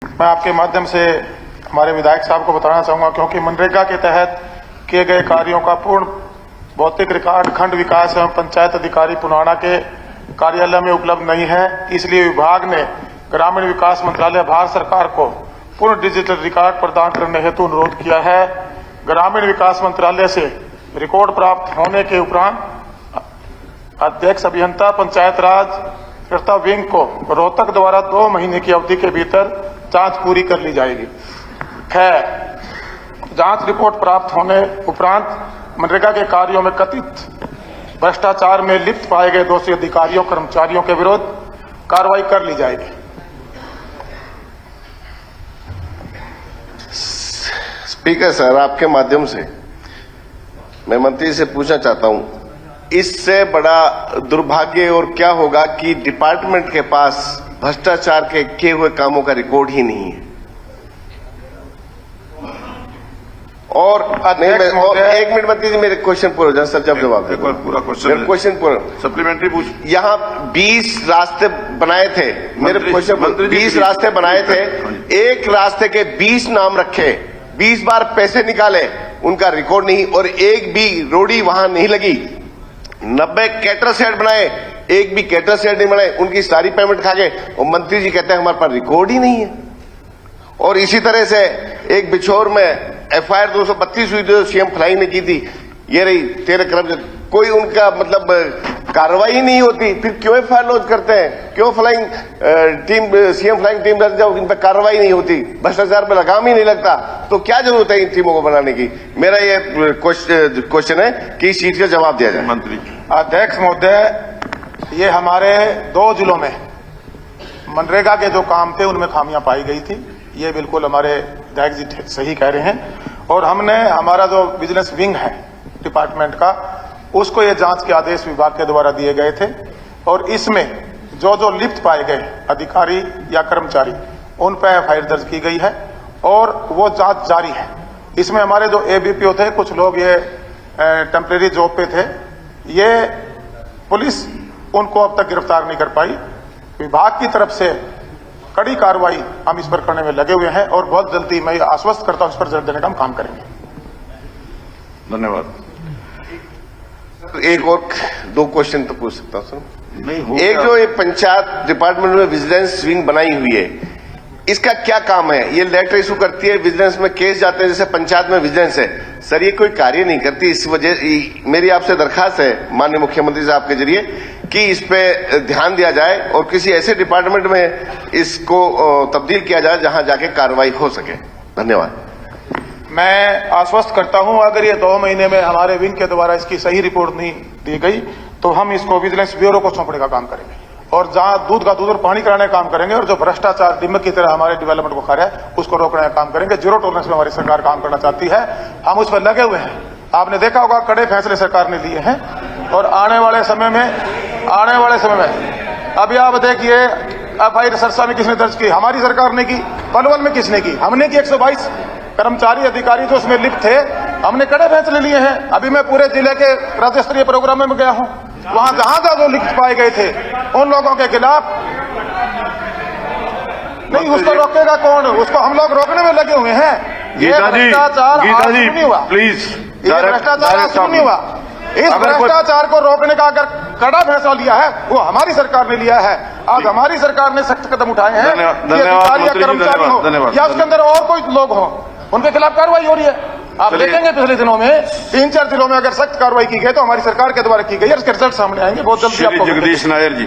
मैं आपके माध्यम से हमारे विधायक साहब को बताना चाहूंगा, क्योंकि मनरेगा के तहत किए गए कार्यों का पूर्ण भौतिक रिकॉर्ड खंड विकास एवं पंचायत अधिकारी पुनाना के कार्यालय में उपलब्ध नहीं है। इसलिए विभाग ने ग्रामीण विकास मंत्रालय भारत सरकार को पूर्ण डिजिटल रिकॉर्ड प्रदान करने हेतु अनुरोध किया है। ग्रामीण विकास मंत्रालय से रिकॉर्ड प्राप्त होने के उपरांत अध्यक्ष अभियंता पंचायत राज कर्तव्य विंग को रोहतक द्वारा 2 महीने की अवधि के भीतर जांच पूरी कर ली जाएगी। जांच रिपोर्ट प्राप्त होने उपरांत मनरेगा के कार्यों में कथित भ्रष्टाचार में लिप्त पाए गए दोषी अधिकारियों कर्मचारियों के विरुद्ध कार्रवाई कर ली जाएगी। स्पीकर सर, आपके माध्यम से मैं मंत्री से पूछना चाहता हूं, इससे बड़ा दुर्भाग्य और क्या होगा कि डिपार्टमेंट के पास भ्रष्टाचार के किए हुए कामों का रिकॉर्ड ही नहीं है। और एक मिनट मंत्री जी, मेरे क्वेश्चन पूरा हो जाए सर, जब जवाब एक बार पूरा क्वेश्चन पूरा सप्लीमेंट्री पूछ। यहाँ 20 रास्ते बनाए थे, मेरे क्वेश्चन 20 रास्ते बनाए थे, एक रास्ते के 20 नाम रखे, 20 बार पैसे निकाले, उनका रिकॉर्ड नहीं और एक भी रोड़ी वहां नहीं लगी। 90 कैटर शेड बनाए, एक भी कैटर शेड नहीं बनाए, उनकी सारी पेमेंट खा गए और मंत्री जी कहते हैं हमारे पास रिकॉर्ड ही नहीं है। और इसी तरह से एक बिछोर में FIR 232 हुई जो सीएम फ्लाइंग ने की थी, ये रही 13 कर्मचारी, कोई उनका मतलब कार्रवाई नहीं होती, फिर क्यों FIR लॉन्च करते हैं, क्यों flying team CM flying team जब इन पर कार्रवाई नहीं होती, भ्रष्टाचार पर लगाम ही नहीं लगता, तो क्या जरूरत है इन टीमों को बनाने की। मेरा ये क्वेश्चन है कि इस चीज का जवाब दिया जाए। मंत्री अध्यक्ष महोदय, ये हमारे 2 जिलों में मनरेगा के जो काम थे उनमें खामियां पाई गई थी, ये बिल्कुल हमारे विधायक जी सही कह रहे हैं। और हमने हमारा जो बिजनेस विंग है डिपार्टमेंट का, उसको ये जांच के आदेश विभाग के द्वारा दिए गए थे और इसमें जो जो लिप्त पाए गए अधिकारी या कर्मचारी उन पर FIR दर्ज की गई है और वो जांच जारी है। इसमें हमारे जो ABPO थे, कुछ लोग ये टेम्परेरी जॉब पे थे, ये पुलिस उनको अब तक गिरफ्तार नहीं कर पाई। विभाग की तरफ से कड़ी कार्रवाई हम इस पर करने में लगे हुए हैं और बहुत जल्दी मैं आश्वस्त करता हूं इस पर जल्द देने का हम काम करेंगे। धन्यवाद। एक और 2 क्वेश्चन तो पूछ सकता हूं सर। नहीं, एक जो ये पंचायत डिपार्टमेंट में विजिलेंस विंग बनाई हुई है, इसका क्या काम है? ये लेटर इशू करती है, विजिलेंस में केस जाते हैं, जैसे पंचायत में विजिलेंस है सर, ये कोई कार्य नहीं करती। इस वजह मेरी आपसे दरखास्त है माननीय मुख्यमंत्री साहब के जरिए कि इस पे ध्यान दिया जाए और किसी ऐसे डिपार्टमेंट में इसको तब्दील किया जाए जहां जाके कार्रवाई हो सके। धन्यवाद। मैं आश्वस्त करता हूं, अगर ये 2 महीने में हमारे विंग के द्वारा इसकी सही रिपोर्ट नहीं दी गई तो हम इसको विजिलेंस ब्यूरो को सौंपने का काम करेंगे और जहां दूध का दूध और पानी कराने का काम करेंगे और जो भ्रष्टाचार दिमक की तरह हमारे डेवलपमेंट को खा रहा है उसको रोकने का काम करेंगे। 0 टॉलरेंस में हमारी सरकार काम करना चाहती है, हम उस पर लगे हुए हैं। आपने देखा होगा कड़े फैसले सरकार ने लिए हैं और आने वाले समय में अभी आप देखिए FIR सरसा में किसने दर्ज की? हमारी सरकार ने की। पलवल में किसने की? हमने की। 122 कर्मचारी अधिकारी जो उसमें लिप्त थे, हमने कड़े फैसले लिए हैं। अभी मैं पूरे जिले के राज्य स्तरीय प्रोग्राम में गया हूं, वहां जहां जो लिप्त पाए गए थे उन लोगों के खिलाफ नहीं, उसको रोकेगा कौन? उसको हम लोग रोकने में लगे हुए हैं। ये भ्रष्टाचार नहीं हुआ, प्लीज, ये भ्रष्टाचार नहीं हुआ। इस भ्रष्टाचार को रोकने का अगर कड़ा फैसला लिया है वो हमारी सरकार ने लिया है। आज हमारी सरकार ने सख्त कदम उठाए हैं कि अधिकारी या कर्मचारी हो या उसके अंदर और कोई लोग हो, उनके खिलाफ कार्रवाई हो रही है। आप देखेंगे पिछले दिनों में 3-4 जिलों में अगर सख्त कार्रवाई की गई तो हमारी सरकार के द्वारा की गई है, इसके रिजल्ट सामने आएंगे बहुत जल्दी। जगदीश नायर जी।